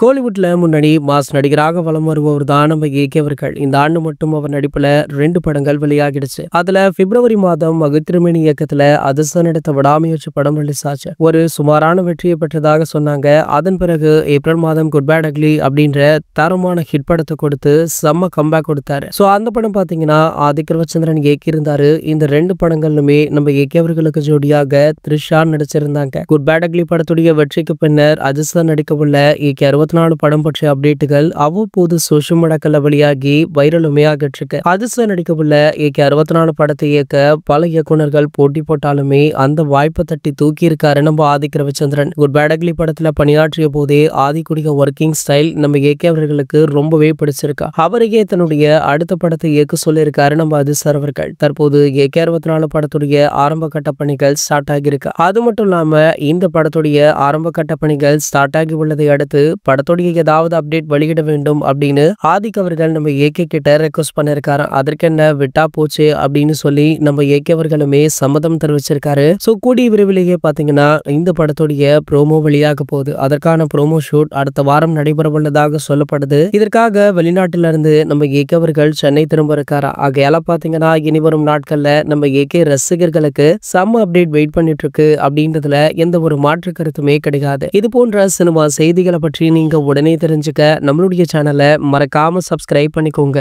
கோலிவுட்ல முன்னணி மாஸ் நடிகராக வலம் வருபவர் தான் நம்ம ஏகே அவர்கள். இந்த ஆண்டு மட்டும் அவர் நடிப்புல 2 படங்கள் வெளியாகிடுச்சு. அதுல பிப்ரவரி மாதம் மகிழ்த்திருமேனி இயக்கத்துல அதிர்ஷ்டம் நடித்த விடாமுயற்சி படம் ரிலீஸ் ஆச்சு. ஒரு சுமாரான வெற்றியை பெற்றதாக சொன்னாங்க. அதன் பிறகு ஏப்ரல் மாதம் குட் பேட் அக்லி அப்படின்ற தரமான ஹிட் படத்தை கொடுத்து செம்ம கம்பேக் கொடுத்தாரு. சோ அந்த படம் பாத்தீங்கன்னா ஆதிக் ரவிச்சந்திரன் இயக்கியிருந்தாரு. இந்த 2 படங்களுமே நம்ம ஏகே அவர்களுக்கு ஜோடியாக த்ரிஷா நடிச்சிருந்தாங்க. குட் பேட் அக்லி படத்துடைய வெற்றிக்கு பின்னர் அதிர்ஷ்டம் நடிக்கவுள்ள ஏகே 64 படம் பற்றிய அப்டேட்டுகள் அவ்வப்போது சோஷியல் மீடியாக்கள்ல வெளியாகி வைரலுமே ஆகிட்டு இருக்கு. அதிர்ஷ்டம் நடிக்கவுள்ள ஏகே 64 படத்தை இயக்க பல இயக்குனர்கள் போட்டி போட்டாலுமே அந்த வாய்ப்பை தட்டி தூக்கி இருக்காரு நம்ம Adhik Ravichandran. Good bad ugly படத்துல பணியாற்றிய போதே ஆதிக்குடைய ஒர்க்கிங் ஸ்டைல் நம்ம ஏகே அவர்களுக்கு ரொம்பவே பிடிச்சிருக்கு. அவரையே தன்னுடைய அடுத்த படத்தை இயக்க சொல்லியிருக்காரு நம்ம அதிர்ஷ்டர் அவர்கள். தற்போது ஏகே 64 படத்துடைய ஆரம்ப கட்ட பணிகள் ஸ்டார்ட் ஆகியிருக்கு. அது மட்டும் இல்லாம இந்த படத்துடைய ஆரம்ப கட்ட பணிகள் ஸ்டார்ட் ஆகி உள்ளதை அடுத்து படத்துடைய ஏதாவது அப்டேட் வெளியிட வேண்டும் அப்படின்னு ஆதிக் அவர்கள் நம்ம ஏகே கிட்ட ரெக்வஸ்ட் பண்ணிருக்காரு. அதற்கென்ன விட்டா போச்சு அப்படின்னு சொல்லி நம்ம ஏகே அவர்களுமே சம்மதம் தெரிவிச்சிருக்காரு. சோ கூடிய விரைவிலேயே பாத்தீங்கன்னா இந்த படத்துடைய ப்ரோமோ வெளியாக போகுது. அதற்கான ப்ரோமோ ஷூட் அடுத்த வாரம் நடைபெற உள்ளதாக சொல்லப்படுது. இதற்காக வெளிநாட்டில இருந்து நம்ம ஏகே அவர்கள் சென்னை திரும்ப இருக்காரா. ஆகையால பாத்தீங்கன்னா இனி வரும் நாட்கள்ல நம்ம ஏகே ரசிகர்களுக்கு செம்ம அப்டேட் வெயிட் பண்ணிட்டு இருக்கு அப்படின்றதுல எந்த ஒரு மாற்று கருத்துமே கிடையாது. இது போன்ற சினிமா செய்திகளை பற்றி நீங்க உடனே தெரிஞ்சுக்க நம்மளுடைய சேனலை மறக்காம சப்ஸ்கிரைப் பண்ணிக்கோங்க.